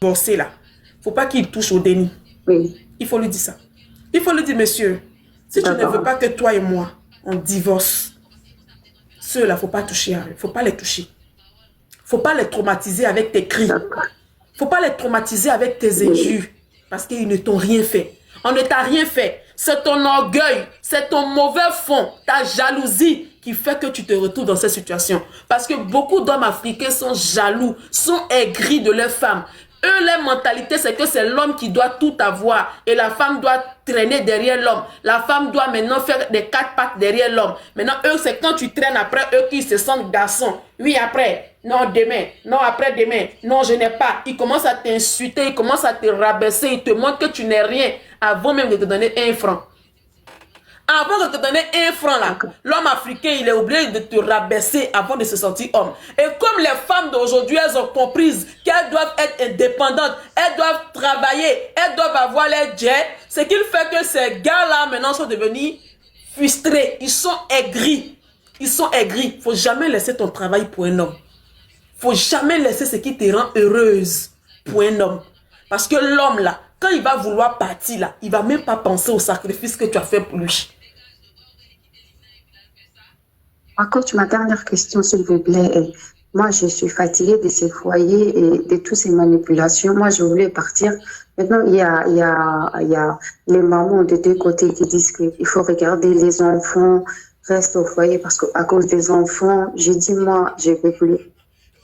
divorcer là, faut pas qu'il touche au déni. Oui. Il faut lui dire ça. Il faut lui dire, monsieur, si tu ne veux pas que toi et moi, on divorce, ceux-là, faut pas toucher à eux. Faut pas les toucher. Faut pas les traumatiser avec tes cris. Faut pas les traumatiser avec tes injures. Parce qu'ils ne t'ont rien fait. On ne t'a rien fait. C'est ton orgueil, c'est ton mauvais fond, ta jalousie qui fait que tu te retrouves dans cette situation. Parce que beaucoup d'hommes africains sont jaloux, sont aigris de leurs femmes. Eux, leur mentalité, c'est que c'est l'homme qui doit tout avoir et la femme doit traîner derrière l'homme. La femme doit maintenant faire des 4 pattes derrière l'homme. Maintenant, eux, c'est quand tu traînes après eux qui se sentent garçons. Oui, après. Non, demain. Non, après-demain. Non, je n'ai pas. Ils commencent à t'insulter, ils commencent à te rabaisser, ils te montrent que tu n'es rien avant même de te donner 1 franc. Avant de te donner 1 franc là, l'homme africain, il est obligé de te rabaisser avant de se sentir homme. Et comme les femmes d'aujourd'hui, elles ont compris qu'elles doivent être indépendantes, elles doivent travailler, elles doivent avoir les jets, ce qui fait que ces gars-là maintenant sont devenus frustrés, ils sont aigris. Ils sont aigris. Il ne faut jamais laisser ton travail pour un homme. Il ne faut jamais laisser ce qui te rend heureuse pour un homme. Parce que l'homme là, quand il va vouloir partir là, il ne va même pas penser au sacrifice que tu as fait pour lui. Coach, ma dernière question, s'il vous plaît, est, moi, je suis fatiguée de ces foyers et de toutes ces manipulations. Moi, je voulais partir. Maintenant, il y a les mamans de deux côtés qui disent qu'il faut regarder les enfants, reste au foyer parce qu'à cause des enfants, j'ai dit, moi, je ne peux plus.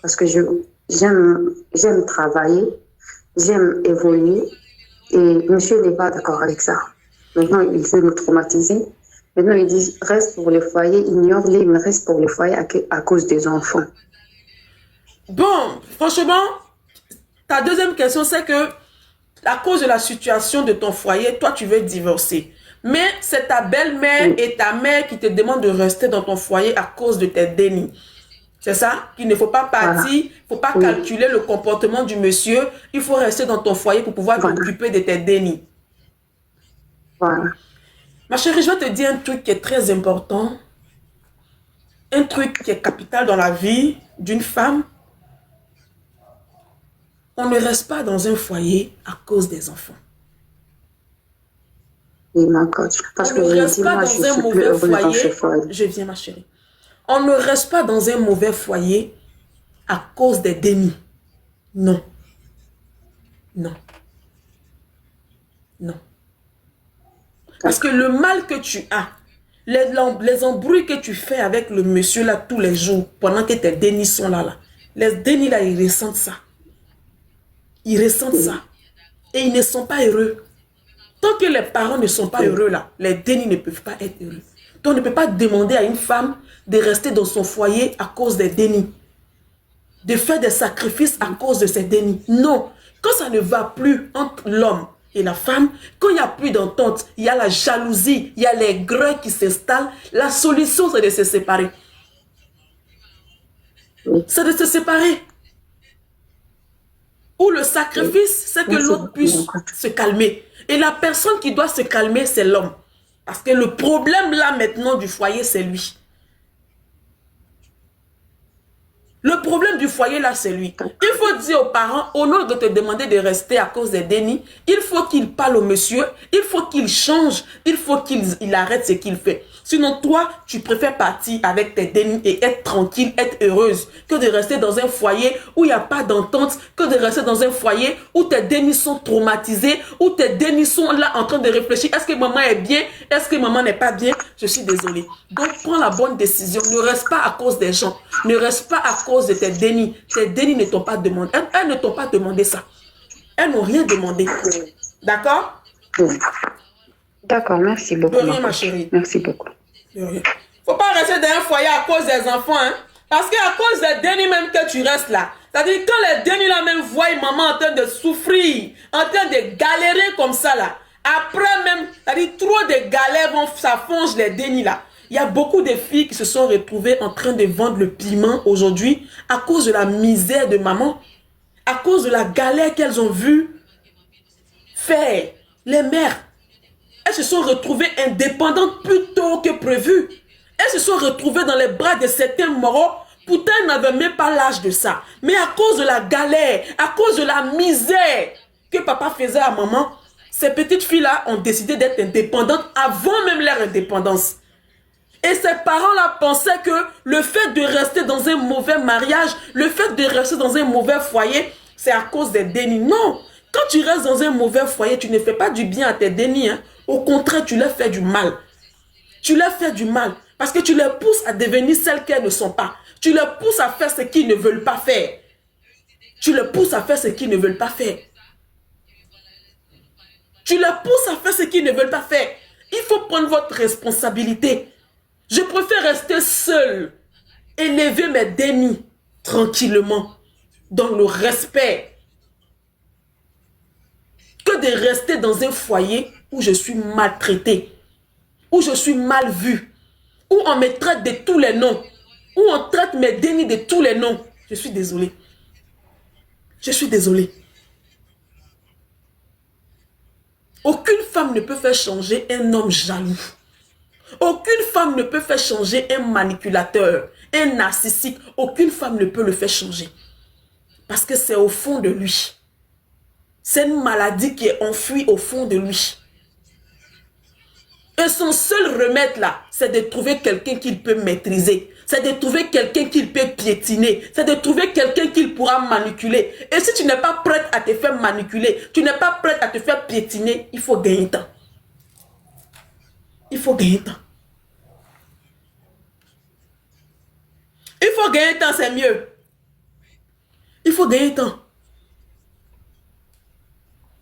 Parce que j'aime travailler, j'aime évoluer et monsieur n'est pas d'accord avec ça. Maintenant, il veut me traumatiser. Maintenant, ils disent, reste pour les foyers, ignore-les, mais reste pour les foyers à cause des enfants. Bon, franchement, ta deuxième question, c'est que à cause de la situation de ton foyer, toi, tu veux divorcer. Mais c'est ta belle-mère et ta mère qui te demandent de rester dans ton foyer à cause de tes dénis. C'est ça? Qu'il ne faut pas partir, il ne faut pas calculer le comportement du monsieur. Il faut rester dans ton foyer pour pouvoir t'occuper de tes dénis. Voilà. Ma chérie, je vais te dire un truc qui est très important. Un truc qui est capital dans la vie d'une femme. On ne reste pas dans un foyer à cause des enfants. Oui, ma coach. Parce on ne reste pas dans un mauvais foyer. Je viens, ma chérie. On ne reste pas dans un mauvais foyer à cause des dénis. Non. Non. Non. Parce que le mal que tu as, les embrouilles que tu fais avec le monsieur là tous les jours, pendant que tes dénis sont là, les dénis là, ils ressentent ça. Ils ressentent ça. Et ils ne sont pas heureux. Tant que les parents ne sont pas heureux là, les dénis ne peuvent pas être heureux. Donc on ne peut pas demander à une femme de rester dans son foyer à cause des dénis. De faire des sacrifices à cause de ces dénis. Non. Quand ça ne va plus entre l'homme et la femme, quand il n'y a plus d'entente, il y a la jalousie, il y a les grès qui s'installent, la solution c'est de se séparer. C'est de se séparer. Ou le sacrifice, c'est que l'autre puisse se calmer. Et la personne qui doit se calmer, c'est l'homme. Parce que le problème là maintenant du foyer, c'est lui. Le problème du foyer là, c'est lui. Il faut dire aux parents, au lieu de te demander de rester à cause des dénis, il faut qu'il parle au monsieur, il faut qu'il change, il faut qu'il arrête ce qu'il fait. Sinon, toi, tu préfères partir avec tes dénis et être tranquille, être heureuse, que de rester dans un foyer où il n'y a pas d'entente, que de rester dans un foyer où tes dénis sont traumatisés, où tes dénis sont là en train de réfléchir. Est-ce que maman est bien? Est-ce que maman n'est pas bien? Je suis désolée. Donc, prends la bonne décision. Ne reste pas à cause des gens. Ne reste pas à cause de tes dénis. Tes dénis ne t'ont pas demandé. Elles ne t'ont pas demandé ça. Elles n'ont rien demandé. D'accord? D'accord, merci beaucoup. De rien, ma chérie. Merci beaucoup. De rien. Faut pas rester dans un foyer à cause des enfants, hein. Parce qu'à cause des dénis même que tu restes là. C'est-à-dire quand les dénis là même voient maman en train de souffrir, en train de galérer comme ça là. Après même, c'est-à-dire trop de galères vont, ça fonge les dénis là. Il y a beaucoup de filles qui se sont retrouvées en train de vendre le piment aujourd'hui à cause de la misère de maman, à cause de la galère qu'elles ont vu faire les mères. Elles se sont retrouvées indépendantes plus tôt que prévu. Elles se sont retrouvées dans les bras de certains moraux Pourtant, elle n'avait même pas l'âge de ça. Mais à cause de la galère, à cause de la misère que papa faisait à maman, ces petites filles-là ont décidé d'être indépendantes avant même leur indépendance. Et ses parents-là pensaient que le fait de rester dans un mauvais mariage, le fait de rester dans un mauvais foyer, c'est à cause des dénis. Non, quand tu restes dans un mauvais foyer, tu ne fais pas du bien à tes dénis. Hein. Au contraire, tu leur fais du mal. Tu leur fais du mal parce que tu les pousses à devenir celles qu'elles ne sont pas. Tu les pousses à faire ce qu'ils ne veulent pas faire. Tu les pousses à faire ce qu'ils ne veulent pas faire. Tu les pousses à faire ce qu'ils ne veulent pas faire. Il faut prendre votre responsabilité. Je préfère rester seule, élever mes dénis tranquillement, dans le respect, que de rester dans un foyer où je suis maltraitée, où je suis mal vue, où on me traite de tous les noms, où on traite mes dénis de tous les noms. Je suis désolée. Je suis désolée. Aucune femme ne peut faire changer un homme jaloux. Aucune femme ne peut faire changer un manipulateur, un narcissique. Aucune femme ne peut le faire changer. Parce que c'est au fond de lui. C'est une maladie qui est enfouie au fond de lui. Et son seul remède là, c'est de trouver quelqu'un qu'il peut maîtriser. C'est de trouver quelqu'un qu'il peut piétiner. C'est de trouver quelqu'un qu'il pourra manipuler. Et si tu n'es pas prête à te faire manipuler, tu n'es pas prête à te faire piétiner, il faut gagner temps. Il faut gagner temps. Il faut gagner temps, c'est mieux. Il faut gagner temps.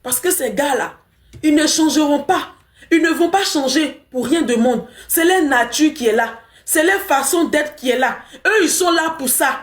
Parce que ces gars-là, ils ne changeront pas. Ils ne vont pas changer pour rien de monde. C'est leur nature qui est là. C'est leur façon d'être qui est là. Eux, ils sont là pour ça.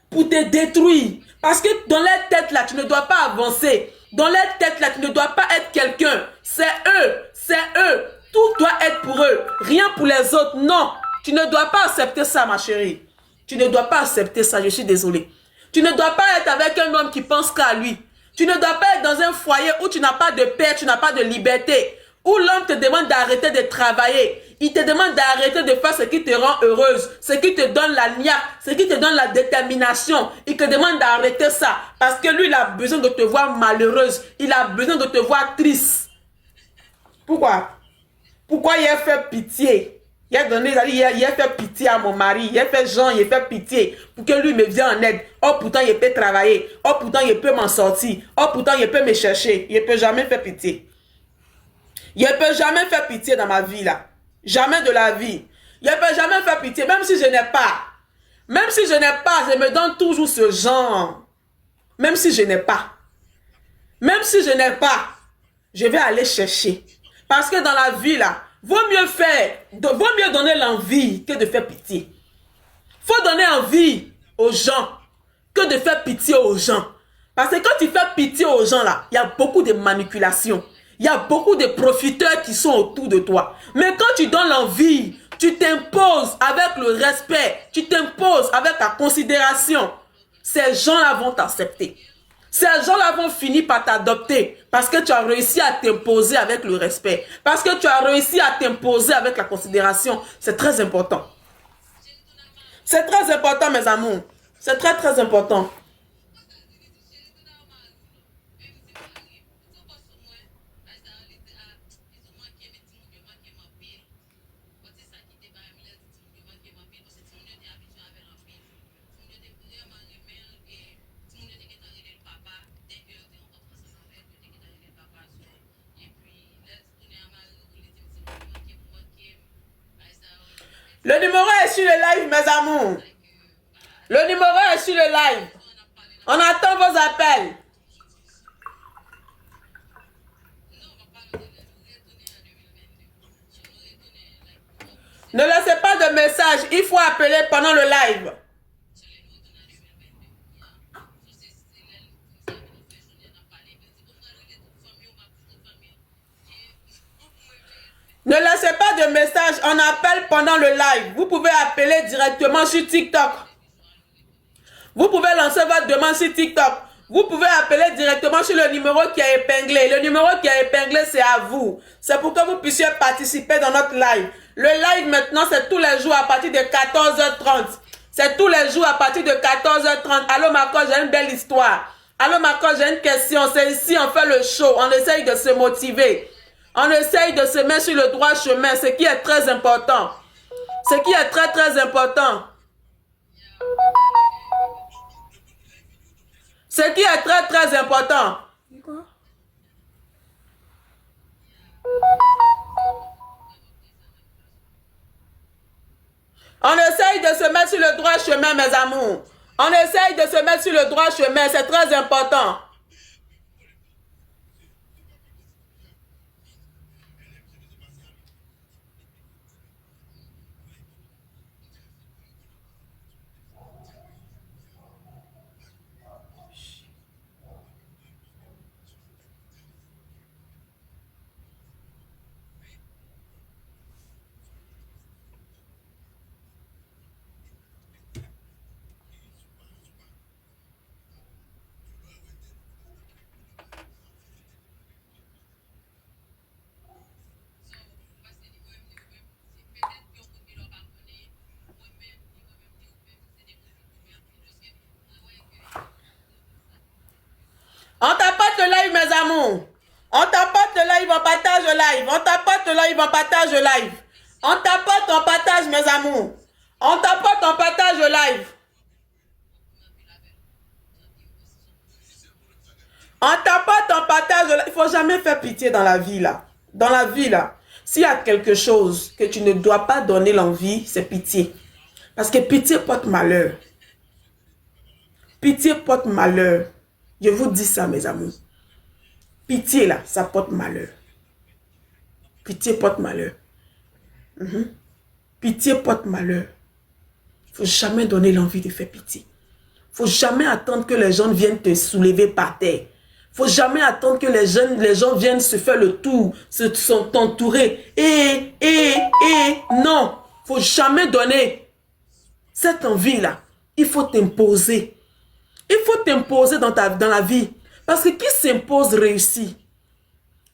Pour te détruire. Parce que dans leur tête là, tu ne dois pas avancer. Dans leur tête là, tu ne dois pas être quelqu'un. C'est eux. C'est eux. Tout doit être pour eux. Rien pour les autres. Non. Tu ne dois pas accepter ça, ma chérie. Tu ne dois pas accepter ça. Je suis désolée. Tu ne dois pas être avec un homme qui pense qu'à lui. Tu ne dois pas être dans un foyer où tu n'as pas de paix, tu n'as pas de liberté. Où l'homme te demande d'arrêter de travailler. Il te demande d'arrêter de faire ce qui te rend heureuse. Ce qui te donne la niaque. Ce qui te donne la détermination. Il te demande d'arrêter ça. Parce que lui, il a besoin de te voir malheureuse. Il a besoin de te voir triste. Pourquoi? Pourquoi il a fait pitié? Il a donné, il a fait pitié à mon mari. Il a fait genre, il a fait pitié pour que lui me vienne en aide. Oh, pourtant, il peut travailler. Oh, pourtant, il peut m'en sortir. Oh, pourtant, il peut me chercher. Il ne peut jamais faire pitié. Il ne peut jamais faire pitié dans ma vie, là. Jamais de la vie. Il ne peut jamais faire pitié, même si je n'ai pas. Même si je n'ai pas, je me donne toujours ce genre. Même si je n'ai pas. Même si je n'ai pas, je vais aller chercher. Parce que dans la vie, là, vaut mieux donner l'envie que de faire pitié. Faut donner envie aux gens que de faire pitié aux gens. Parce que quand tu fais pitié aux gens, là, il y a beaucoup de manipulations. Il y a beaucoup de profiteurs qui sont autour de toi. Mais quand tu donnes l'envie, tu t'imposes avec le respect, tu t'imposes avec ta considération, ces gens-là vont t'accepter. Ces gens-là vont finir par t'adopter parce que tu as réussi à t'imposer avec le respect. Parce que tu as réussi à t'imposer avec la considération. C'est très important. C'est très important, mes amours. C'est très, très important. Le numéro est sur le live, mes amours. Le numéro est sur le live. On attend vos appels. Ne laissez pas de message. Il faut appeler pendant le live. Ne laissez pas de message, on appelle pendant le live. Vous pouvez appeler directement sur TikTok. Vous pouvez lancer votre demande sur TikTok. Vous pouvez appeler directement sur le numéro qui est épinglé. Le numéro qui est épinglé, c'est à vous. C'est pour que vous puissiez participer dans notre live. Le live maintenant, c'est tous les jours à partir de 14h30. C'est tous les jours à partir de 14h30. Allô, Marco, j'ai une belle histoire. Allô, Marco, j'ai une question. C'est ici, on fait le show. On essaye de se motiver. On essaye de se mettre sur le droit chemin, ce qui est très important. Ce qui est très, très important. Ce qui est très, très important. On essaye de se mettre sur le droit chemin, mes amours. On essaye de se mettre sur le droit chemin, c'est très important. On tapote le live, mes amours. On tapote le live, on partage le live. On tapote le live, on partage le live. On tapote, on partage, mes amours. On tapote, on partage le live. On tapote, on partage le live. Il ne faut jamais faire pitié dans la vie, là. Dans la vie, là. S'il y a quelque chose que tu ne dois pas donner l'envie, c'est pitié. Parce que pitié porte malheur. Pitié porte malheur. Je vous dis ça, mes amis. Pitié, là, ça porte malheur. Pitié porte malheur. Pitié porte malheur. Il ne faut jamais donner l'envie de faire pitié. Il ne faut jamais attendre que les gens viennent te soulever par terre. Il ne faut jamais attendre que les gens viennent se faire le tour, t'entourer. Non. Il ne faut jamais donner cette envie-là. Il faut t'imposer. Il faut t'imposer dans la vie. Parce que qui s'impose réussit.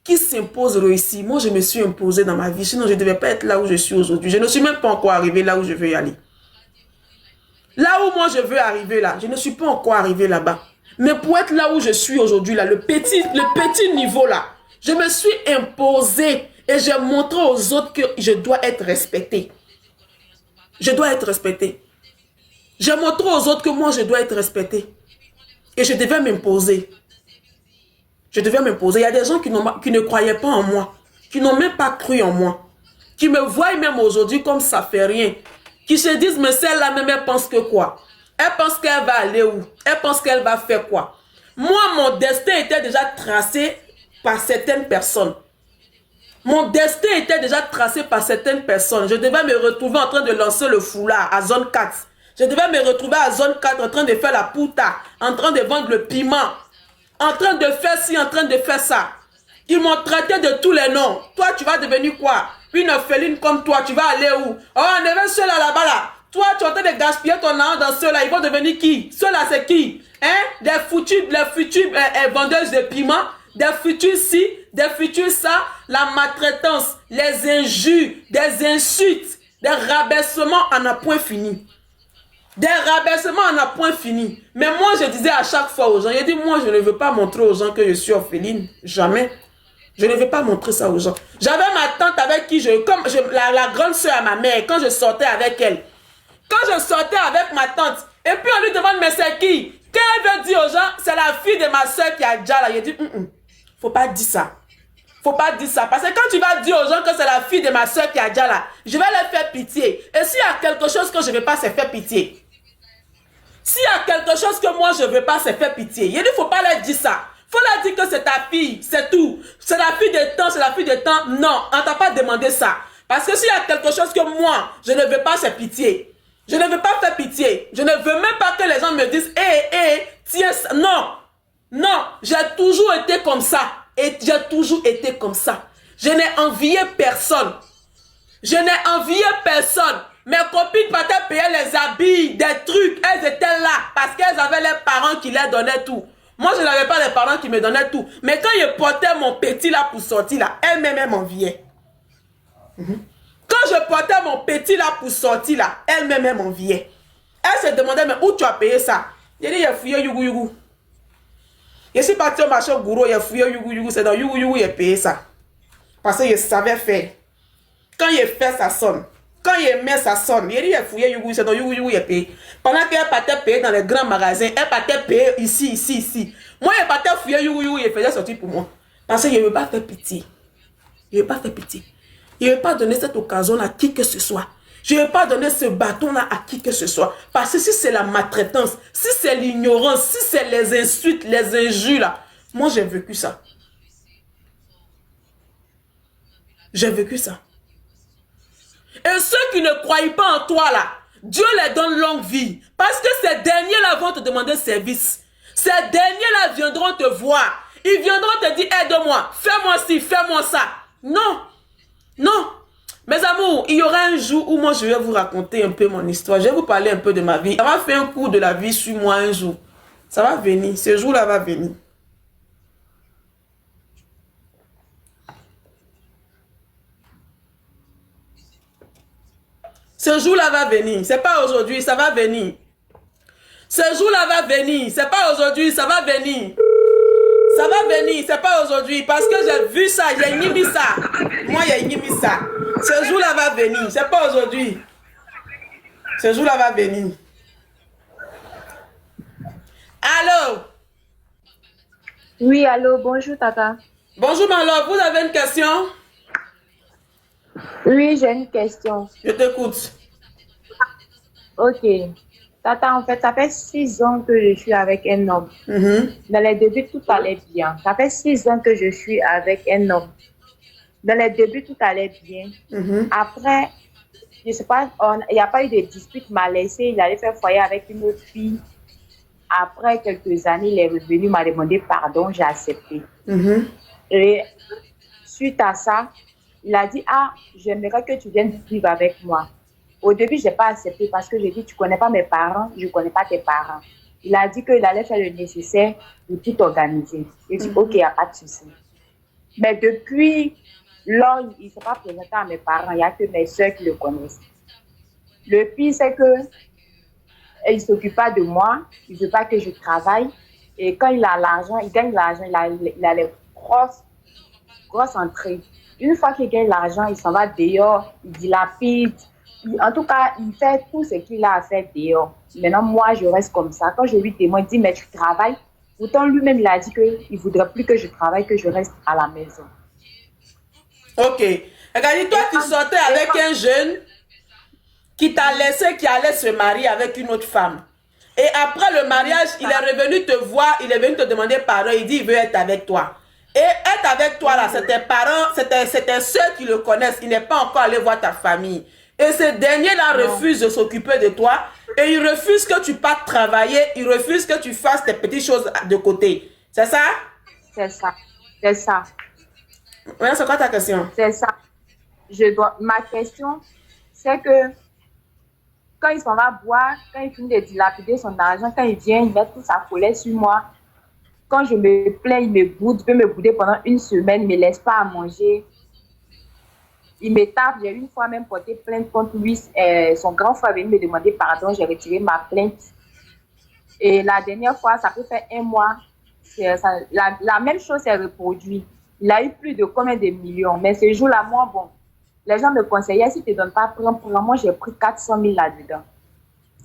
Qui s'impose réussit. Moi, je me suis imposée dans ma vie. Sinon, je ne devais pas être là où je suis aujourd'hui. Je ne suis même pas encore arrivée là où je veux y aller. Là où moi, je veux arriver là. Je ne suis pas encore arrivée là-bas. Mais pour être là où je suis aujourd'hui, là, le petit niveau là, je me suis imposée et j'ai montré aux autres que je dois être respectée. Je dois être respectée. J'ai montré aux autres que moi, je dois être respectée. Et je devais m'imposer. Je devais m'imposer. Il y a des gens qui ne croyaient pas en moi. Qui n'ont même pas cru en moi. Qui me voient même aujourd'hui comme ça fait rien. Qui se disent, mais celle-là même, elle pense que quoi? Elle pense qu'elle va aller où? Elle pense qu'elle va faire quoi? Moi, mon destin était déjà tracé par certaines personnes. Mon destin était déjà tracé par certaines personnes. Je devais me retrouver en train de lancer le foulard à zone 4. Je devais me retrouver à zone 4 en train de faire la pouta, en train de vendre le piment, en train de faire ci, en train de faire ça. Ils m'ont traité de tous les noms. Toi, tu vas devenir quoi? Une orpheline comme toi, tu vas aller où? Oh, on est ceux-là là-bas là. Toi, tu es en train de gaspiller ton argent dans ceux-là. Ils vont devenir qui? Ceux-là, c'est qui? Hein? Les futurs vendeuses de piment, des futurs ci, des futurs ça, la maltraitance, les injures, des insultes, des rabaissements en a point fini. Des rabaissements en a point fini. Mais moi, je disais à chaque fois aux gens, je dis, moi, je ne veux pas montrer aux gens que je suis orpheline. Jamais. Je ne veux pas montrer ça aux gens. J'avais ma tante avec qui la grande soeur à ma mère, quand je sortais avec elle. Quand je sortais avec ma tante, et puis on lui demande, mais c'est qui? Qu'elle veut dire aux gens, c'est la fille de ma soeur qui a déjà là. Je dis, faut pas dire ça. Faut pas dire ça. Parce que quand tu vas dire aux gens que c'est la fille de ma soeur qui a déjà là, je vais leur faire pitié. Et s'il y a quelque chose que je ne veux pas, c'est faire pitié. S'il y a quelque chose que moi je ne veux pas, c'est faire pitié. Il ne faut pas leur dire ça. Il faut leur dire que c'est ta fille, c'est tout. C'est la fille de temps, c'est la fille de temps. Non, on ne t'a pas demandé ça. Parce que s'il y a quelque chose que moi, je ne veux pas, c'est pitié. Je ne veux pas faire pitié. Je ne veux même pas que les gens me disent, tiens, non. Non, j'ai toujours été comme ça. Et j'ai toujours été comme ça. Je n'ai envié personne. Je n'ai envié personne. Mes copines partaient payer les habits, des trucs. Elles étaient là parce qu'elles avaient les parents qui leur donnaient tout. Moi, je n'avais pas les parents qui me donnaient tout. Mais quand je portais mon petit là pour sortir là, elles-mêmes m'enviaient. Quand je portais mon petit là pour sortir là, elles-mêmes m'enviaient. Elle se demandait, mais où tu as payé ça? J'ai dit, il a fouillé Yougou Yougou. Je suis parti au marché au Gouro, il a fouillé Yougou Yougou. C'est dans Yougou Yougou, il a payé ça. Parce que je savais faire. Quand il fait, ça sonne. Quand il met, ça sonne. Il dit, il a fouillé Yougou, c'est dans Yougou Yougou, il a payé. Pendant qu'elle partait payer dans les grands magasins, elle partait payer ici, ici, ici. Moi, il partait fouiller Yougou Yougou, il faisait sortir pour moi. Parce que je ne veux pas faire pitié. Je ne veux pas faire pitié. Je ne veux pas donner cette occasion à qui que ce soit. Je ne veux pas donner ce bâton-là à qui que ce soit. Parce que si c'est la maltraitance, si c'est l'ignorance, si c'est les insultes, les injures, là, moi j'ai vécu ça. J'ai vécu ça. Et ceux qui ne croient pas en toi, là, Dieu les donne longue vie. Parce que ces derniers-là vont te demander service. Ces derniers-là viendront te voir. Ils viendront te dire, aide-moi, fais-moi ci, fais-moi ça. Non, non. Mes amours, il y aura un jour où moi je vais vous raconter un peu mon histoire. Je vais vous parler un peu de ma vie. Ça va faire un cours de la vie sur moi un jour. Ça va venir. Ce jour-là va venir. Ce jour-là va venir. C'est pas aujourd'hui, ça va venir. Ce jour-là va venir. C'est pas aujourd'hui, ça va venir. Ça va venir, c'est pas aujourd'hui. Parce que j'ai vu ça, j'ai mis ça. Moi, j'ai mis ça. Ce jour-là va venir. C'est pas aujourd'hui. Ce jour-là va venir. Allô? Oui, allô, bonjour Tata. Bonjour Marlo, vous avez une question? Oui, j'ai une question. Je t'écoute. Ok. Tata, en fait, ça fait 6 ans que je suis avec un homme. Dans les débuts, tout allait bien. Ça fait 6 ans que je suis avec un homme. Dans les débuts, tout allait bien. Après, je sais pas, il n'y a pas eu de dispute, il m'a laissé, il allait faire foyer avec une autre fille. Après quelques années, il est revenu, il m'a demandé pardon, j'ai accepté. Et suite à ça, il a dit, ah, j'aimerais que tu viennes vivre avec moi. Au début, je n'ai pas accepté parce que j'ai dit, tu ne connais pas mes parents, je ne connais pas tes parents. Il a dit qu'il allait faire le nécessaire pour tout organiser. J'ai dit, ok, il n'y a pas de souci. Mais depuis lors, il ne s'est pas présenté à mes parents, il n'y a que mes soeurs qui le connaissent. Le pire, c'est que il ne s'occupe pas de moi, il ne veut pas que je travaille. Et quand il a l'argent, il gagne l'argent, il a les grosses entrées. Une fois qu'il gagne l'argent, il s'en va dehors, il dilapide. En tout cas, il fait tout ce qu'il a à faire dehors. Maintenant, moi, je reste comme ça. Quand je lui demande, il dit, mais tu travailles. Pourtant, lui-même, il a dit qu'il ne voudrait plus que je travaille, que je reste à la maison. Ok. Regarde, toi, tu sortais avec un jeune qui t'a laissé, qui allait se marier avec une autre femme. Et après le mariage, il est revenu te voir, il est venu te demander pardon, il dit il veut être avec toi. Et être avec toi là, c'est tes parents, c'est tes soeurs qui le connaissent, il n'est pas encore allé voir ta famille. Et ce dernier-là refuse de s'occuper de toi et il refuse que tu partes travailler, il refuse que tu fasses tes petites choses de côté. C'est ça? C'est ça, c'est ça. Ouais, c'est quoi ta question? C'est ça. Ma question, c'est que quand il s'en va boire, quand il finit de dilapider son argent, quand il vient, il met toute sa colère sur moi. Quand je me plains, il me boude, il peut me bouder pendant une semaine, il ne me laisse pas à manger. Il me tape, j'ai une fois même porté plainte contre lui. Son grand frère est venu me demander pardon, j'ai retiré ma plainte. Et la dernière fois, ça peut faire 1 mois, la même chose s'est reproduite. Il a eu plus de combien de millions. Mais ce jour-là, moi, bon, les gens me conseillaient, si tu ne te donnes pas, prends. Moi, j'ai pris 400 000 là-dedans.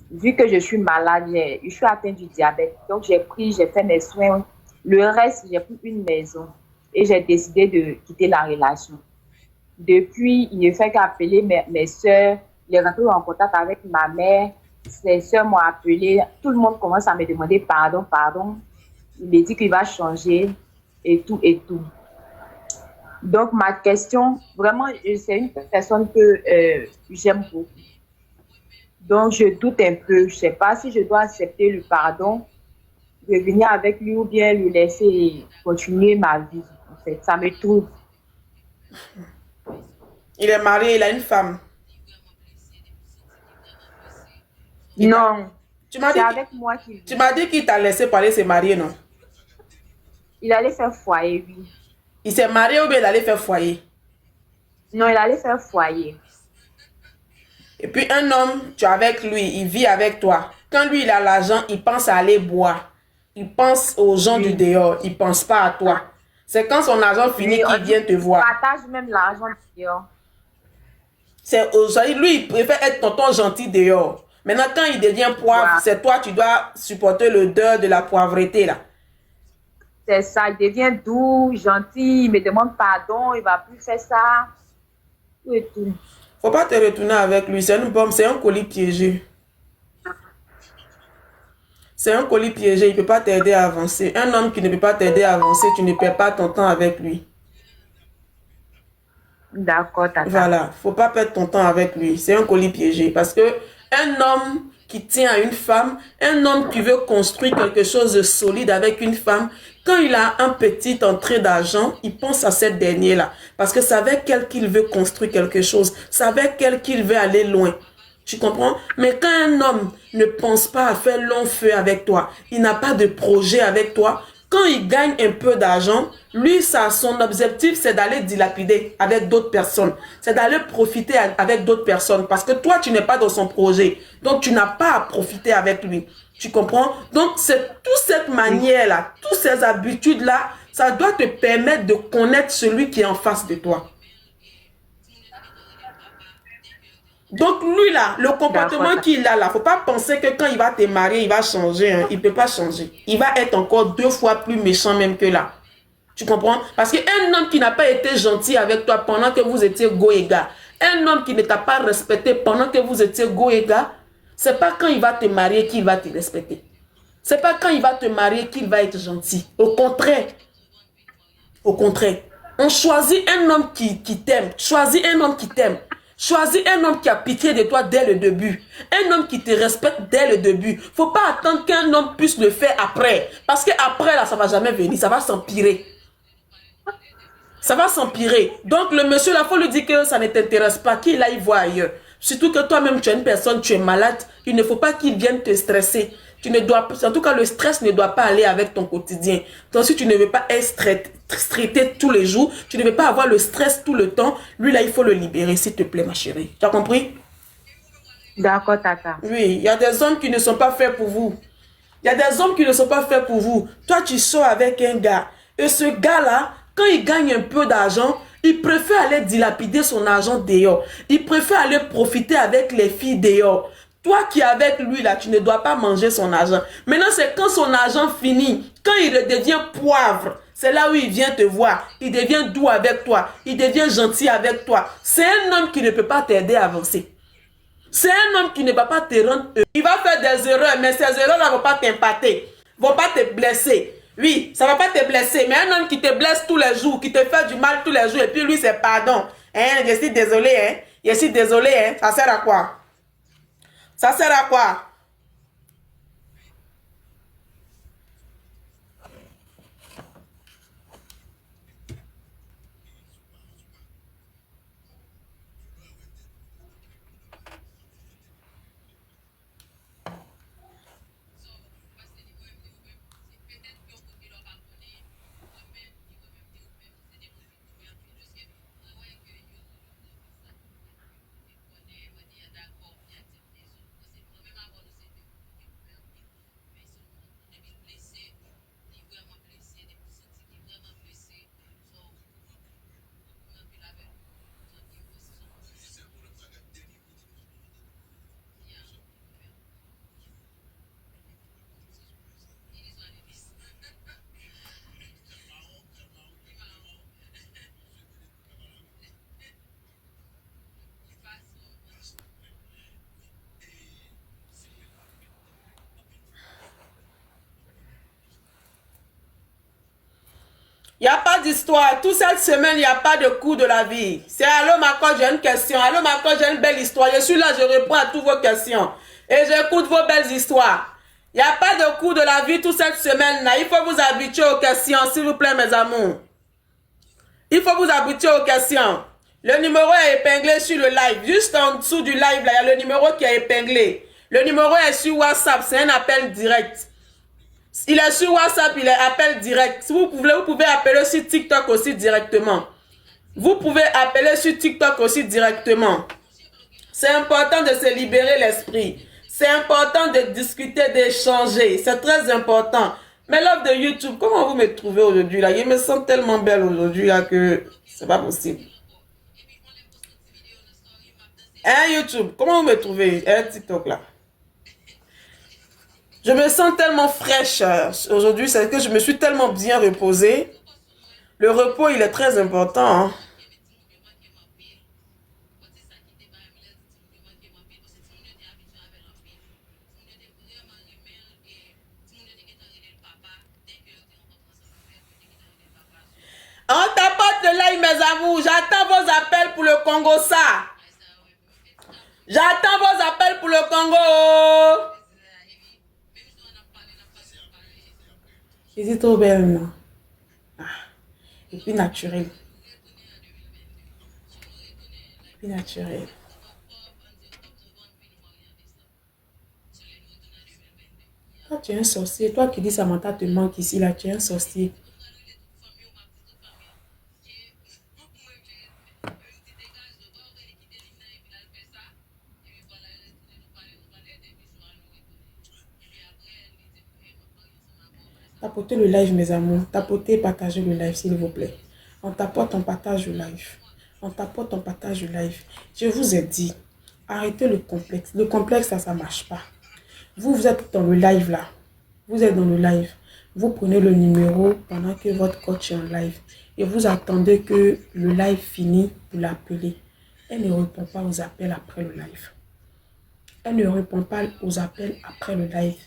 Vu que je suis malade, je suis atteinte du diabète. Donc, j'ai fait mes soins. Le reste, j'ai pris une maison. Et j'ai décidé de quitter la relation. Depuis, il ne fait qu'appeler mes soeurs. Il est rentré en contact avec ma mère. Ses soeurs m'ont appelé. Tout le monde commence à me demander pardon, pardon. Il me dit qu'il va changer et tout et tout. Donc, ma question, vraiment, c'est une personne que j'aime beaucoup. Donc, je doute un peu. Je ne sais pas si je dois accepter le pardon, revenir avec lui ou bien lui laisser continuer ma vie. En fait, ça me trouve. Il est marié, il a une femme. Non. C'est avec moi qu'il vit. Tu m'as dit qu'il t'a laissé parler se marier, non? Il allait faire foyer, oui. Il s'est marié ou bien il allait faire foyer? Non, il allait faire foyer. Et puis un homme, tu es avec lui, il vit avec toi. Quand lui, il a l'argent, il pense à aller boire. Il pense aux gens du dehors. Il ne pense pas à toi. C'est quand son argent finit qu'il vient te voir. Il partage même l'argent du dehors. Lui, il préfère être tonton gentil dehors. Maintenant, quand il devient poivre, c'est toi, tu dois supporter le deuil de la poivreté, là. C'est ça, il devient doux, gentil, il me demande pardon, il ne va plus faire ça. Tout et tout. Faut pas te retourner avec lui, c'est une bombe, c'est un colis piégé. C'est un colis piégé, il ne peut pas t'aider à avancer. Un homme qui ne peut pas t'aider à avancer, tu ne perds pas ton temps avec lui. D'accord, tata. Voilà, faut pas perdre ton temps avec lui. C'est un colis piégé. Parce que un homme qui tient à une femme, un homme qui veut construire quelque chose de solide avec une femme, quand il a un petit entrée d'argent, il pense à cette dernière-là. Parce que c'est avec elle qu'il veut construire quelque chose. C'est avec elle qu'il veut aller loin. Tu comprends? Mais quand un homme ne pense pas à faire long feu avec toi, il n'a pas de projet avec toi, quand il gagne un peu d'argent, lui, son objectif, c'est d'aller dilapider avec d'autres personnes. C'est d'aller profiter avec d'autres personnes. Parce que toi, tu n'es pas dans son projet. Donc, tu n'as pas à profiter avec lui. Tu comprends? Donc, c'est toute cette manière-là, toutes ces habitudes-là, ça doit te permettre de connaître celui qui est en face de toi. Donc, lui, là, le comportement qu'il a là, faut pas penser que quand il va te marier, il va changer. Hein. Il peut pas changer. Il va être encore 2 fois plus méchant même que là. Tu comprends? Parce qu'un homme qui n'a pas été gentil avec toi pendant que vous étiez go et gars, un homme qui ne t'a pas respecté pendant que vous étiez go et gars, c'est pas quand il va te marier qu'il va te respecter. C'est pas quand il va te marier qu'il va être gentil. Au contraire. Au contraire. On choisit un homme qui t'aime. Choisis un homme qui t'aime. Choisis un homme qui a pitié de toi dès le début. Un homme qui te respecte dès le début. Faut pas attendre qu'un homme puisse le faire après. Parce qu'après, là, ça va jamais venir. Ça va s'empirer. Ça va s'empirer. Donc, le monsieur, là, faut lui dire que ça ne t'intéresse pas, qu'il aille voir ailleurs. Surtout que toi-même, tu es une personne, tu es malade. Il ne faut pas qu'il vienne te stresser. Tu ne dois, en tout cas, le stress ne doit pas aller avec ton quotidien. Donc, si tu ne veux pas être traité tous les jours, tu ne veux pas avoir le stress tout le temps, lui, là, il faut le libérer, s'il te plaît, ma chérie. Tu as compris? D'accord, tata. Oui, il y a des hommes qui ne sont pas faits pour vous. Il y a des hommes qui ne sont pas faits pour vous. Toi, tu sors avec un gars. Et ce gars-là, quand il gagne un peu d'argent, il préfère aller dilapider son argent dehors. Il préfère aller profiter avec les filles dehors. Toi qui es avec lui, là, tu ne dois pas manger son argent. Maintenant, c'est quand son argent finit, quand il devient poivre, c'est là où il vient te voir. Il devient doux avec toi. Il devient gentil avec toi. C'est un homme qui ne peut pas t'aider à avancer. C'est un homme qui ne va pas te rendre heureux. Il va faire des erreurs, mais ces erreurs-là ne vont pas t'impacter. Ne vont pas te blesser. Oui, ça ne va pas te blesser. Mais un homme qui te blesse tous les jours, qui te fait du mal tous les jours, et puis lui, c'est pardon. Hein, je suis désolé, hein. Je suis désolé, hein. Ça sert à quoi? Ça sert à quoi? Il n'y a pas d'histoire. Toute cette semaine, il n'y a pas de cours de la vie. C'est allô Marco, j'ai une question. Allô Marco, j'ai une belle histoire. Je suis là, je réponds à toutes vos questions. Et j'écoute vos belles histoires. Il n'y a pas de cours de la vie toute cette semaine-là. Il faut vous habituer aux questions, s'il vous plaît, mes amours. Il faut vous habituer aux questions. Le numéro est épinglé sur le live. Juste en dessous du live, là, il y a le numéro qui est épinglé. Le numéro est sur WhatsApp. C'est un appel direct. Il est sur WhatsApp, il est appel direct. Si vous pouvez appeler sur TikTok aussi directement. Vous pouvez appeler sur TikTok aussi directement. C'est important de se libérer l'esprit. C'est important de discuter, d'échanger. C'est très important. Mais l'offre de YouTube, comment vous me trouvez aujourd'hui là? Je me sens tellement belle aujourd'hui là que c'est pas possible. Hein, YouTube, comment vous me trouvez? Hein, TikTok là? Je me sens tellement fraîche aujourd'hui, c'est que je me suis tellement bien reposée. Le repos, il est très important. Hein. On tapote le live, mes amours. J'attends vos appels pour le Congo, ça. J'attends vos appels pour le Congo. C'est trop belle, non? Ah. Et puis naturel. Et puis naturel. Toi, tu es un sorcier. Toi qui dis Samantha te manque ici, là, tu es un sorcier. Tapotez le live, mes amours. Tapotez, partagez le live, s'il vous plaît. On tapote, on partage le live. On tapote, on partage le live. Je vous ai dit, arrêtez le complexe. Le complexe, ça ne marche pas. Vous êtes dans le live, là. Vous êtes dans le live. Vous prenez le numéro pendant que votre coach est en live. Et vous attendez que le live finisse pour l'appeler. Elle ne répond pas aux appels après le live. Elle ne répond pas aux appels après le live.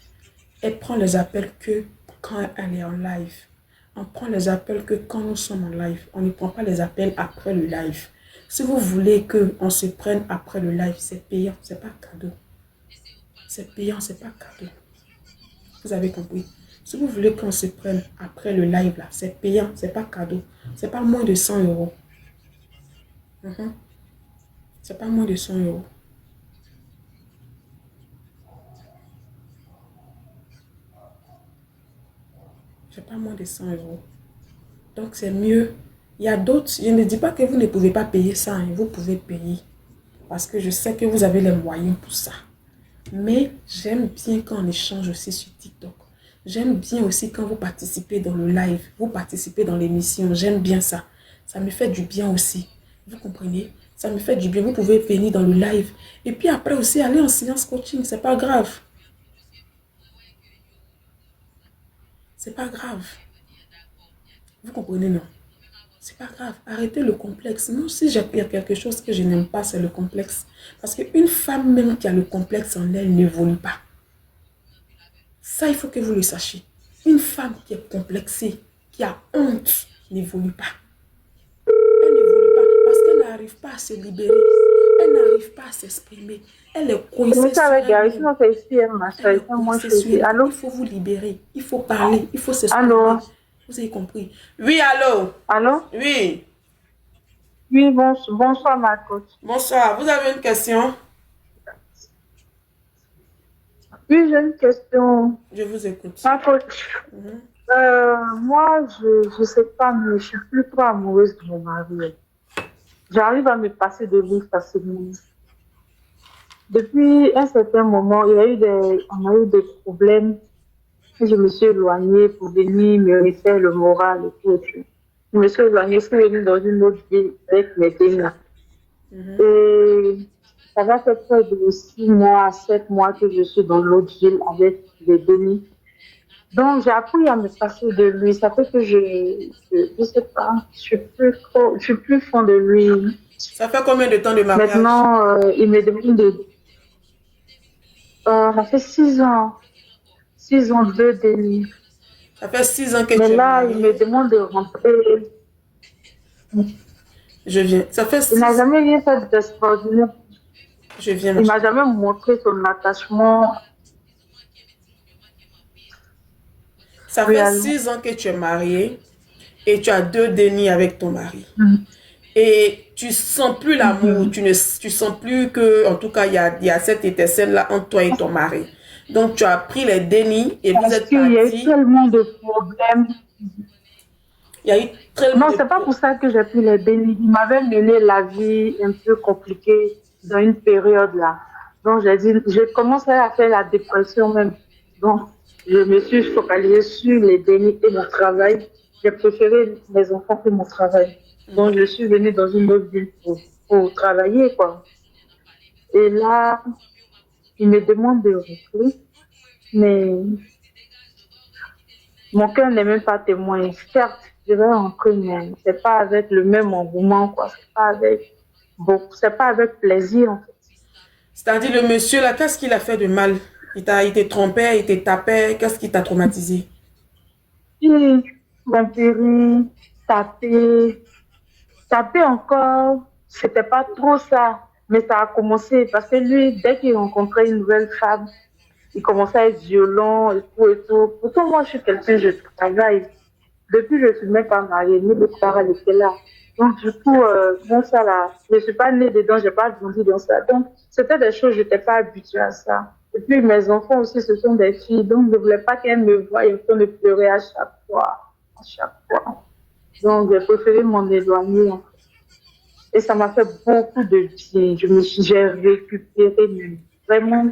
Elle prend les appels que quand elle est en live. On prend les appels que quand nous sommes en live. On ne prend pas les appels après le live. Si vous voulez qu'on se prenne après le live, c'est payant, c'est pas cadeau. C'est payant, c'est pas cadeau. Vous avez compris? Si vous voulez qu'on se prenne après le live, là, c'est payant, c'est pas cadeau. C'est pas moins de 100 euros. C'est pas moins de 100 euros. C'est pas moins de 100 euros. Donc, c'est mieux. Il y a d'autres. Je ne dis pas que vous ne pouvez pas payer ça. Hein. Vous pouvez payer. Parce que je sais que vous avez les moyens pour ça. Mais j'aime bien quand on échange aussi sur TikTok. J'aime bien aussi quand vous participez dans le live. Vous participez dans l'émission. J'aime bien ça. Ça me fait du bien aussi. Vous comprenez? Ça me fait du bien. Vous pouvez venir dans le live. Et puis après aussi, aller en séance coaching. C'est pas grave. C'est pas grave. Vous comprenez, non? C'est pas grave. Arrêtez le complexe. Moi aussi, j'ai quelque chose que je n'aime pas, c'est le complexe. Parce qu'une femme même qui a le complexe en elle n'évolue pas. Ça, il faut que vous le sachiez. Une femme qui est complexée, qui a honte, n'évolue pas. Elle n'évolue pas parce qu'elle n'arrive pas à se libérer. Elle n'arrive pas à s'exprimer. Elle est coincée sur elle-même. Il faut vous libérer. Il faut parler. Il faut s'exprimer. Allô? Vous avez compris? Oui, allô? Allô? Oui. Oui, bonsoir, ma coach. Bonsoir. Vous avez une question? Oui, j'ai une question. Je vous écoute. Ma coach, moi, je sais pas, mais je suis plus trop amoureuse de mon mari. J'arrive à me passer de lui facilement. Depuis un certain moment, on a eu des problèmes. Je me suis éloignée pour venir me refaire le moral et tout. Je me suis éloignée, je suis venue dans une autre ville avec mes témoins. Et ça va faire près de 6 mois, 7 mois que je suis dans l'autre ville avec les demi. Donc, j'ai appris à me passer de lui. Ça fait que je sais pas, je suis plus fond de lui. Ça fait combien de temps de mariage? Maintenant, il me demande ça fait 6 ans. 6 ans, 2 demi. Ça fait 6 ans que Mais tu es là, mariée. il me demande de rentrer. Je viens. Ça fait 6 Il n'a ans. jamais rien fait d'extraordinaire. Je viens. Il m'a jamais montré son attachement. Ça fait 6 ans que tu es mariée et tu as 2 dénis avec ton mari. Et tu sens plus l'amour, tu sens plus que, en tout cas, il y a cette étincelle-là entre toi et ton mari. Donc, tu as pris les dénis et vous êtes partis. Il y a eu tellement de problèmes. Il y a eu tellement Non, c'est pas pour ça que j'ai pris les dénis. Il m'avait mené la vie un peu compliquée. dans une période là. Donc, j'ai commencé à faire la dépression même. Donc, je me suis focalisée sur les derniers et mon travail. J'ai préféré mes enfants que mon travail. Donc, je suis venue dans une autre ville pour travailler, quoi. Et là, ils me demandent de rentrer, mais mon cœur n'est même pas témoin. Certes, je vais rentrer, mais c'est pas avec le même engouement, quoi. C'est pas avec plaisir, en fait. C'est-à-dire, le monsieur là, qu'est-ce qu'il a fait de mal? Il t'a trompé, il t'a tapé, qu'est-ce qui t'a traumatisé? Puis, vampiré, taper, taper encore, c'était pas trop ça. Mais ça a commencé parce que lui, dès qu'il rencontrait une nouvelle femme, il commençait à être violent et tout et tout. Pourtant, moi, je suis quelqu'un, je travaille. Depuis, je ne suis même pas mariée, ni mes parents étaient là. Donc, du coup, bon, ça là, je ne suis pas née dedans, je n'ai pas grandi dans ça. Donc, c'était des choses, je n'étais pas habituée à ça. Et puis, mes enfants aussi, ce sont des filles, donc je ne voulais pas qu'elles me voient en train de pleurer à chaque fois. À chaque fois. Donc, j'ai préféré m'en éloigner. Et ça m'a fait beaucoup de bien. J'ai récupéré, vraiment,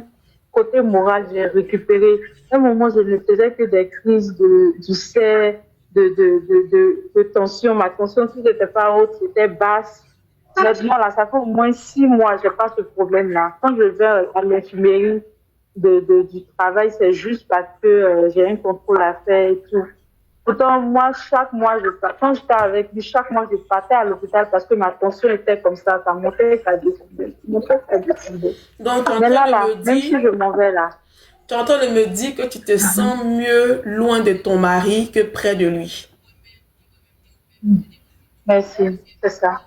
côté moral, j'ai récupéré. À un moment, je ne faisais que des crises d'ulcères, de tension. Ma tension, si n'était pas haute, c'était basse. Maintenant, là, ça fait au moins 6 mois, je n'ai pas ce problème-là. Quand je vais à l'infirmerie du travail, c'est juste parce que j'ai un contrôle à faire et tout. Pourtant, moi, chaque mois, quand j'étais avec lui, chaque mois, je partais à l'hôpital parce que ma tension était comme ça montait qu'à descendait. Donc, tu es en Mais train là, de me même si dire, je m'en vais là. tu es en train de me dire que tu te sens mieux loin de ton mari que près de lui. Merci, c'est ça.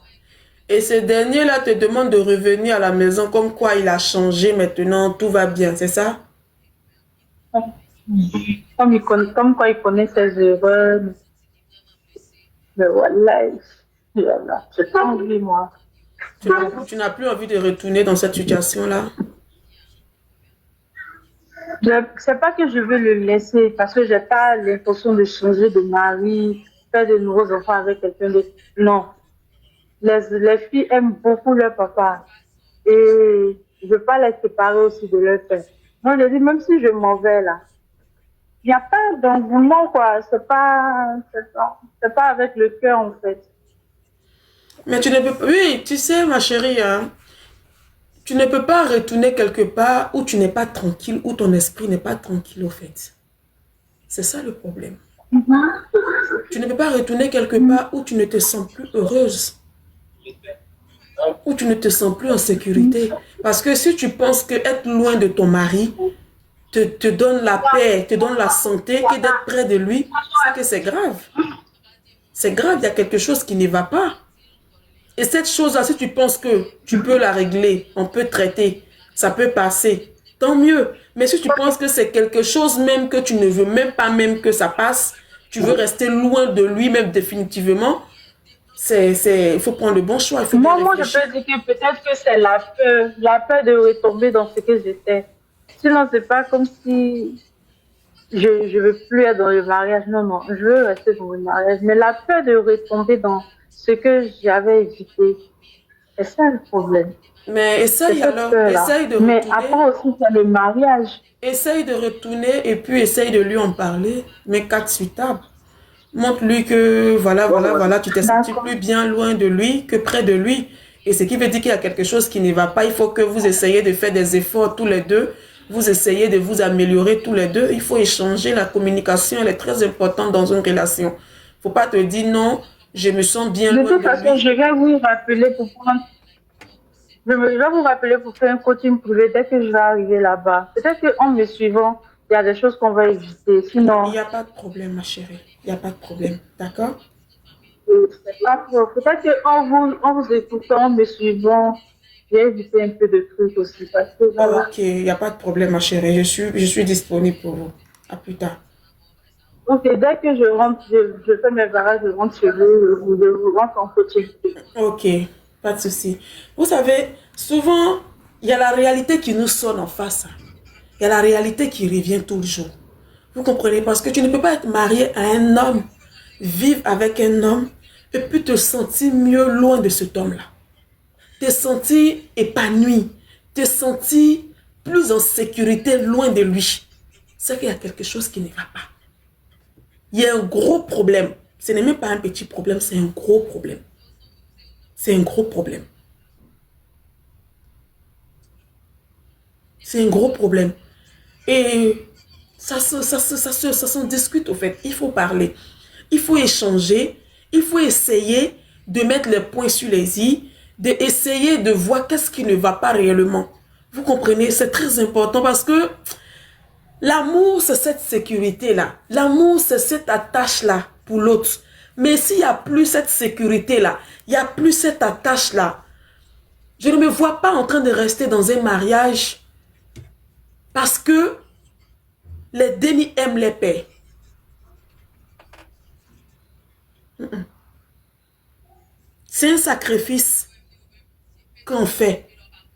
Et ce dernier-là te demande de revenir à la maison comme quoi il a changé maintenant, tout va bien, c'est ça? Comme quoi il connaît ses erreurs. Mais voilà, j'ai pas envie, moi. Tu n'as plus envie de retourner dans cette situation-là? C'est pas que je veux le laisser parce que j'ai pas l'intention de changer de mari, faire de nouveaux enfants avec quelqu'un d'autre. Non. Les filles aiment beaucoup leur papa et je veux pas les séparer aussi de leur père. Moi, je dis, même si je m'en vais là, il n'y a pas d'engouement, quoi. C'est pas avec le cœur, en fait. Mais tu ne peux pas... Oui, tu sais, ma chérie, hein, tu ne peux pas retourner quelque part où tu n'es pas tranquille, où ton esprit n'est pas tranquille, au fait. C'est ça le problème. Tu ne peux pas retourner quelque part où tu ne te sens plus heureuse, où tu ne te sens plus en sécurité. Parce que si tu penses que être loin de ton mari te donne la paix, te donne la santé et d'être près de lui, c'est que c'est grave. C'est grave, il y a quelque chose qui ne va pas. Et cette chose-là, si tu penses que tu peux la régler, on peut traiter, ça peut passer, tant mieux. Mais si tu penses que c'est quelque chose même que tu ne veux même pas même que ça passe, tu veux rester loin de lui même définitivement, il faut prendre le bon choix. Il faut moi, je peux dire que peut-être que c'est la peur de retomber dans ce que j'étais. Sinon, c'est pas comme si je veux plus être dans le mariage. Non, non, je veux rester dans le mariage. Mais la peur de retomber dans ce que j'avais évité, c'est ça le problème. Mais essaye alors, essaye de retourner. Mais après aussi, c'est le mariage. Essaye de retourner et puis essaye de lui en parler, mais 4 sur table. Montre-lui que voilà, tu t'es senti plus bien loin de lui que près de lui. Et ce qui veut dire qu'il y a quelque chose qui ne va pas. Il faut que vous essayiez de faire des efforts tous les deux. Vous essayez de vous améliorer tous les deux. Il faut échanger. La communication, elle est très importante dans une relation. Il ne faut pas te dire non, je me sens bien loin de lui. De toute façon, je vais vous rappeler pour prendre... Je vais vous rappeler pour faire un coaching privé dès que je vais arriver là-bas. Peut-être qu'en me suivant, il y a des choses qu'on va éviter. Sinon... Il n'y a pas de problème, ma chérie. Il n'y a pas de problème. D'accord? Peut-être qu'en vous écoutant, en me suivant, j'ai évité un peu de trucs aussi. Parce que, voilà. Ok, il n'y a pas de problème, ma chérie. Je suis disponible pour vous. À plus tard. Ok, dès que je rentre, je fais mes barrages, je rentre chez vous, je vous rentre en coaching. Ok, pas de souci. Vous savez, souvent, il y a la réalité qui nous sonne en face. Il y a la réalité qui revient tout le jour. Vous comprenez? Parce que tu ne peux pas être marié à un homme, vivre avec un homme, et puis te sentir mieux loin de cet homme-là. te sentir épanoui, te sentir plus en sécurité loin de lui, c'est qu'il y a quelque chose qui ne va pas. Il y a un gros problème. Ce n'est même pas un petit problème, c'est un gros problème. C'est un gros problème. C'est un gros problème. Et ça s'en discute au fait. Il faut parler. Il faut échanger. Il faut essayer de mettre les points sur les i, d'essayer de voir qu'est-ce qui ne va pas réellement. Vous comprenez? C'est très important parce que l'amour, c'est cette sécurité-là. L'amour, c'est cette attache-là pour l'autre. Mais s'il n'y a plus cette sécurité-là, il n'y a plus cette attache-là, je ne me vois pas en train de rester dans un mariage parce que les dénis aiment les pères. C'est un sacrifice qu'on fait.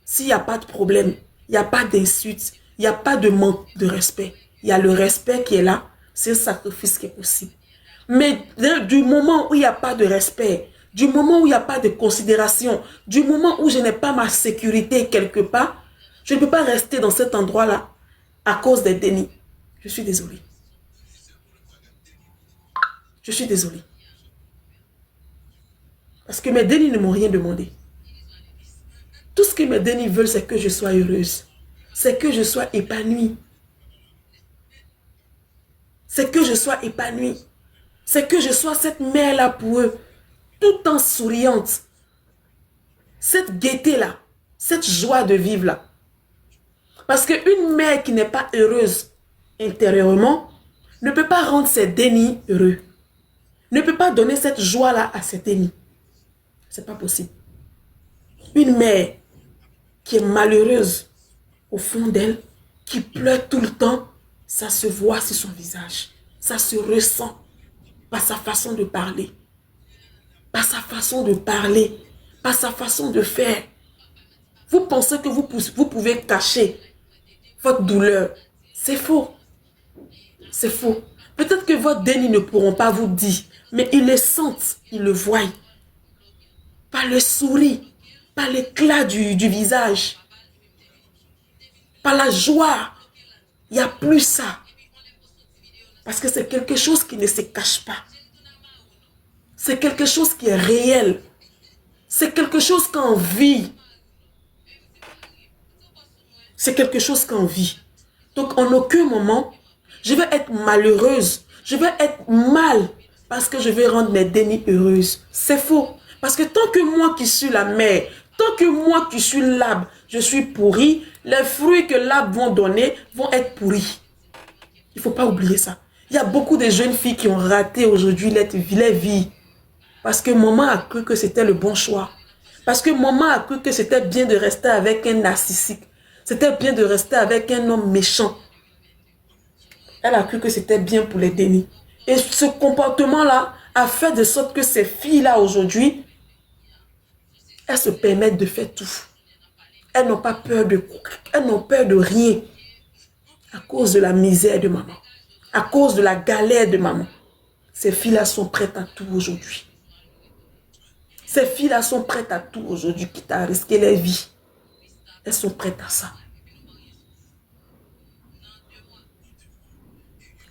S'il n'y a pas de problème, il n'y a pas d'insulte, il n'y a pas de manque de respect. Il y a le respect qui est là. C'est un sacrifice qui est possible. Mais du moment où il n'y a pas de respect, du moment où il n'y a pas de considération, du moment où je n'ai pas ma sécurité quelque part, je ne peux pas rester dans cet endroit-là à cause des dénis. Je suis désolée. Je suis désolée. Parce que mes dénis ne m'ont rien demandé. Tout ce que mes dénis veulent, c'est que je sois heureuse. C'est que je sois épanouie. C'est que je sois épanouie. C'est que je sois cette mère-là pour eux, tout en souriante. Cette gaieté-là, cette joie de vivre-là. Parce qu'une mère qui n'est pas heureuse intérieurement ne peut pas rendre ses dénis heureux. Ne peut pas donner cette joie-là à ses dénis. C'est pas possible. Une mère qui est malheureuse au fond d'elle, qui pleure tout le temps, ça se voit sur son visage. Ça se ressent par sa façon de parler, par sa façon de parler, par sa façon de faire. Vous pensez que vous pouvez cacher votre douleur. C'est faux. C'est faux. Peut-être que vos dénis ne pourront pas vous dire, mais ils le sentent, ils le voient. Par le sourire, par l'éclat du visage, par la joie. Il n'y a plus ça. Parce que c'est quelque chose qui ne se cache pas. C'est quelque chose qui est réel. C'est quelque chose qu'on vit. C'est quelque chose qu'on vit. Donc, en aucun moment, je vais être malheureuse. Je vais être mal parce que je vais rendre mes dénis heureuses. C'est faux. Parce que tant que moi qui suis la mère, tant que moi qui suis l'arbre, je suis pourri, les fruits que l'arbre vont donner vont être pourris. Il ne faut pas oublier ça. Il y a beaucoup de jeunes filles qui ont raté aujourd'hui les vies. Parce que maman a cru que c'était le bon choix. Parce que maman a cru que c'était bien de rester avec un narcissique. C'était bien de rester avec un homme méchant. Elle a cru que c'était bien pour les dénis. Et ce comportement-là a fait de sorte que ces filles-là aujourd'hui, elles se permettent de faire tout. Elles n'ont pas peur elles n'ont peur de rien. À cause de la misère de maman. À cause de la galère de maman. Ces filles-là sont prêtes à tout aujourd'hui. Ces filles-là sont prêtes à tout aujourd'hui, quitte à risquer leur vie. Elles sont prêtes à ça.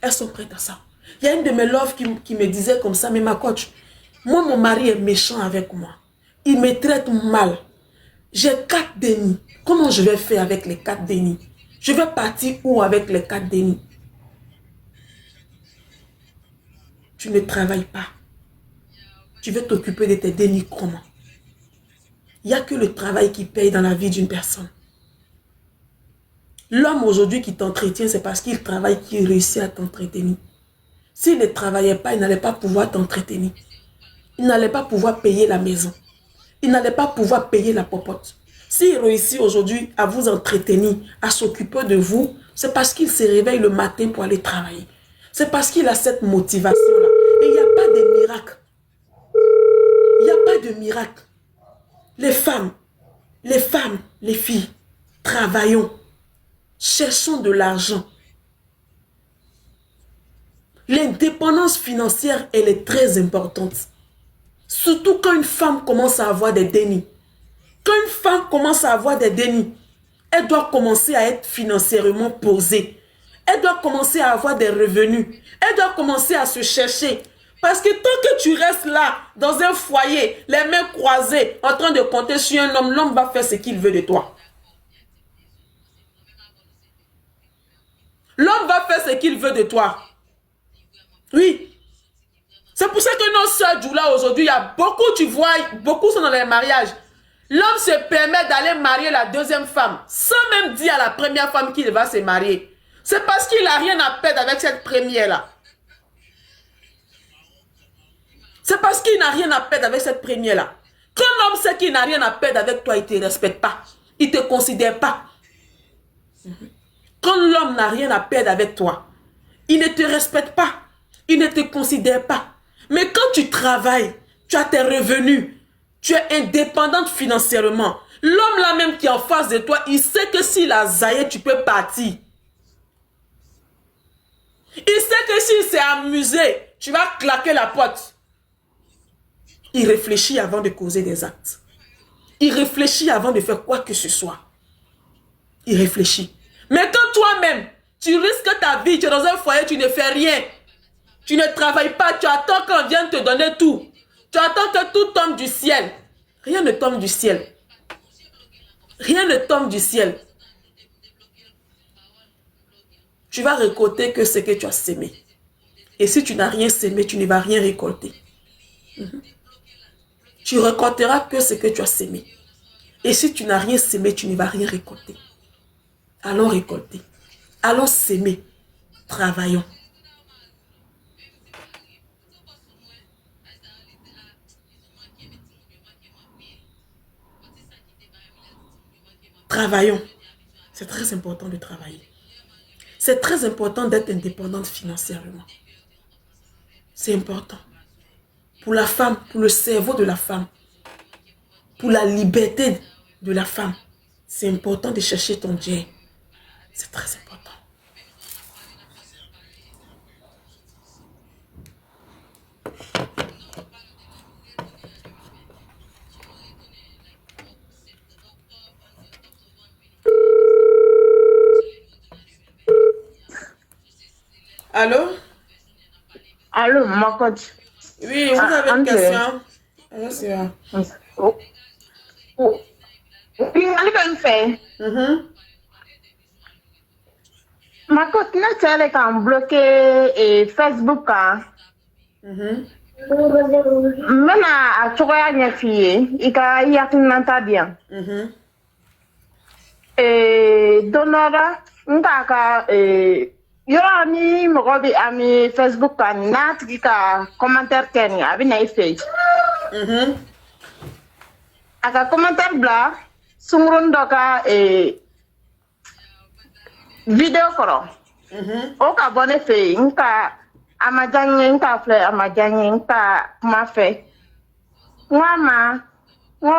Elles sont prêtes à ça. Il y a une de mes loves qui me disait comme ça, mais ma coach, moi mon mari est méchant avec moi. Il me traite mal. J'ai 4 dénis. Comment je vais faire avec les 4 dénis? Je vais partir où avec les 4 dénis? Tu ne travailles pas. Tu veux t'occuper de tes dénis comment? Il n'y a que le travail qui paye dans la vie d'une personne. L'homme aujourd'hui qui t'entretient, c'est parce qu'il travaille qu'il réussit à t'entretenir. S'il ne travaillait pas, il n'allait pas pouvoir t'entretenir. Il n'allait pas pouvoir payer la maison. Il n'allait pas pouvoir payer la popote. S'il réussit aujourd'hui à vous entretenir, à s'occuper de vous, c'est parce qu'il se réveille le matin pour aller travailler. C'est parce qu'il a cette motivation-là. Et il n'y a pas de miracle. Il n'y a pas de miracle. Les femmes, les filles, travaillons. Cherchons de l'argent. L'indépendance financière, elle est très importante. Surtout quand une femme commence à avoir des dénis. Quand Quand une femme commence à avoir des dénis, elle doit commencer à être financièrement posée. Elle doit commencer à avoir des revenus. Elle doit commencer à se chercher. Parce que tant que tu restes là, dans un foyer, les mains croisées, en train de compter sur un homme, l'homme va faire ce qu'il veut de toi. L'homme va faire ce qu'il veut de toi. Oui. C'est pour ça que nos sœurs Djoula aujourd'hui, il y a beaucoup, tu vois, beaucoup sont dans les mariages. L'homme se permet d'aller marier la deuxième femme, sans même dire à la première femme qu'il va se marier. C'est parce qu'il n'a rien à perdre avec cette première-là. C'est parce qu'il n'a rien à perdre avec cette première-là. Quand l'homme sait qu'il n'a rien à perdre avec toi, il ne te respecte pas. Il ne te considère pas. Quand l'homme n'a rien à perdre avec toi, il ne te respecte pas. Il ne te considère pas. Mais quand tu travailles, tu as tes revenus, tu es indépendante financièrement. L'homme là même qui est en face de toi, il sait que s'il a zaillé, tu peux partir. Il sait que s'il s'est amusé, tu vas claquer la porte. Il réfléchit avant de causer des actes. Il réfléchit avant de faire quoi que ce soit. Il réfléchit. Mais quand toi-même, tu risques ta vie, tu es dans un foyer, tu ne fais rien. Tu ne travailles pas, tu attends qu'on vienne te donner tout. Tu attends que tout tombe du ciel. Rien ne tombe du ciel. Rien ne tombe du ciel. Tu vas récolter que ce que tu as sémé. Et si tu n'as rien sémé, tu ne vas rien récolter. Tu récolteras que ce que tu as sémé. Et si tu n'as rien sémé, tu ne vas rien récolter. Allons récolter. Allons s'aimer. Travaillons. Travaillons. C'est très important de travailler. C'est très important d'être indépendante financièrement. C'est important. Pour la femme, pour le cerveau de la femme. Pour la liberté de la femme. C'est important de chercher ton Dieu. C'est très important. Allô? Allô, mon coach. Oui, vous avez une question? Alors, c'est Oh. Oui, on fait. Ma coach, nous sommes quand bloqué Facebook. Maintenant, à Choya Nyafi, il y a un bien. Et Donora, nous avons yɔrɔ ni mɔgɔ bɛ ami Facebook kan n'a tigi ka commentaire kɛ nin a bɛ na i fɛ yen a ka commentaire bila sunkurunin dɔ ka video kɔrɔ o ka bɔ ne fɛ yen n ka a ma diya n ye n k'a filɛ a ma diya n ye n ka kuma fɛ n ko a ma n ko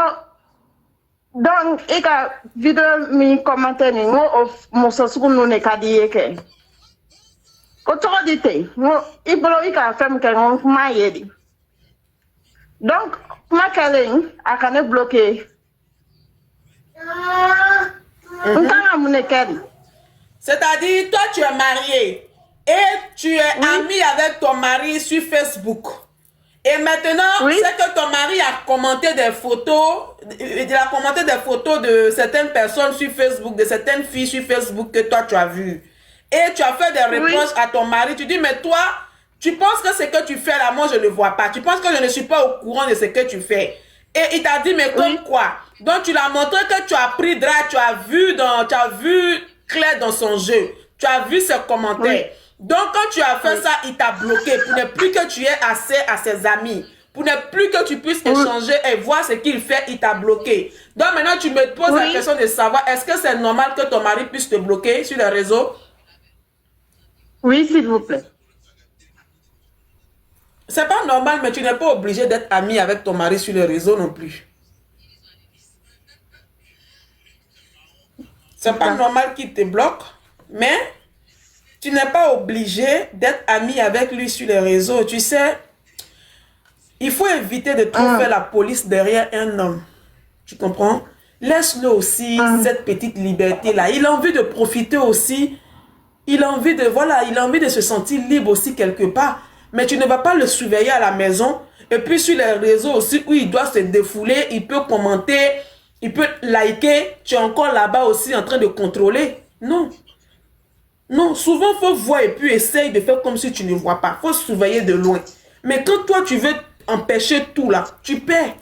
donc i ka video min commentaire nin n ko o muso sugu ninnu de ka di i ye kɛ. Ko tɔgɔ di ten n ko i bolo i ka fɛn min kɛ n ko kuma ye de donc kuma kɛlen a ka ne bloqué n kan ka mun de kɛ de. C'est-à-dire, toi tu es marié et tu es ami avec ton mari sur Facebook. Et maintenant, c'est que ton mari a commenté des photos, il a commenté des photos de certaines personnes sur Facebook, de certaines filles sur Facebook que toi tu as vues. Et tu as fait des reproches à ton mari. Tu dis, mais toi, tu penses que ce que tu fais là, moi, je ne le vois pas. Tu penses que je ne suis pas au courant de ce que tu fais. Et il t'a dit, mais comme quoi? Donc, tu l'as montré que tu as pris Dra, tu as vu Claire dans son jeu. Tu as vu ses commentaires. Donc, quand tu as fait ça, il t'a bloqué pour ne plus que tu aies accès à ses amis. Pour ne plus que tu puisses échanger et voir ce qu'il fait, il t'a bloqué. Donc, maintenant, tu me poses la question de savoir, est-ce que c'est normal que ton mari puisse te bloquer sur les réseaux? Oui, s'il vous plaît. C'est pas normal, mais tu n'es pas obligé d'être ami avec ton mari sur les réseaux non plus. C'est pas normal qu'il te bloque, mais tu n'es pas obligé d'être ami avec lui sur les réseaux. Tu sais, il faut éviter de trop faire la police derrière un homme. Tu comprends? Laisse-le aussi cette petite liberté-là. Il a envie de profiter aussi. Il a envie de, voilà, il a envie de se sentir libre aussi quelque part. Mais tu ne vas pas le surveiller à la maison. Et puis sur les réseaux aussi où il doit se défouler, il peut commenter, il peut liker. Tu es encore là-bas aussi en train de contrôler. Non. Non, souvent il faut voir et puis essaye de faire comme si tu ne vois pas. Il faut surveiller de loin. Mais quand toi tu veux empêcher tout là, tu perds.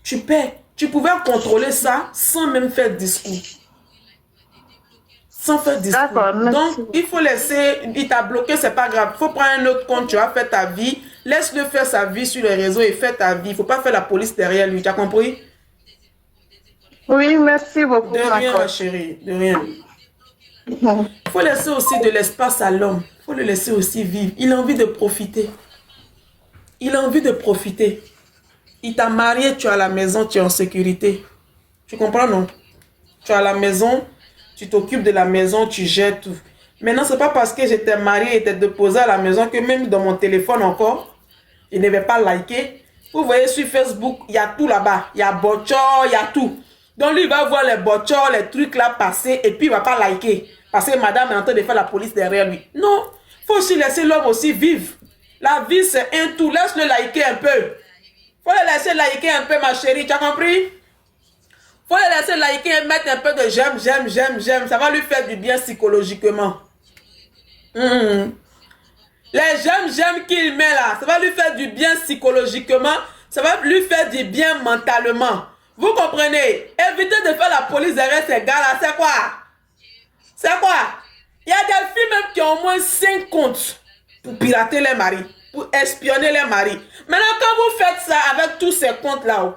Tu perds. Tu pouvais contrôler ça sans même faire discours. Sans faire discours. Donc, il faut laisser, il t'a bloqué, c'est pas grave. Il faut prendre un autre compte, tu vas faire ta vie. Laisse-le faire sa vie sur les réseaux et faire ta vie. Il ne faut pas faire la police derrière lui. Tu as compris? Oui, merci beaucoup. De rien, ma chérie. De rien. Il faut laisser aussi de l'espace à l'homme. Il faut le laisser aussi vivre. Il a envie de profiter. Il a envie de profiter. Il t'a marié, tu es à la maison, tu es en sécurité. Tu comprends, non? Tu es à la maison, tu t'occupes de la maison, tu gères tout. Maintenant, ce n'est pas parce que j'étais marié et t'ai déposé à la maison que même dans mon téléphone encore, je ne vais pas liker. Vous voyez sur Facebook, il y a tout là-bas. Il y a botchor, il y a tout. Donc lui, il va voir les botchors, les trucs là passer et puis il ne va pas liker. Parce que madame est en train de faire la police derrière lui. Non, il faut aussi laisser l'homme aussi vivre. La vie, c'est un tout. Laisse-le liker un peu. Faut le laisser liker un peu, ma chérie. Tu as compris? Faut le laisser liker et mettre un peu de j'aime, j'aime, j'aime, j'aime. Ça va lui faire du bien psychologiquement. Les j'aime qu'il met là, ça va lui faire du bien psychologiquement. Ça va lui faire du bien mentalement. Vous comprenez? Évitez de faire la police derrière ces gars-là. C'est quoi? C'est quoi? Il y a des filles même qui ont au moins 5 comptes pour pirater les maris, pour espionner les maris. Maintenant, quand vous faites ça avec tous ces comptes-là,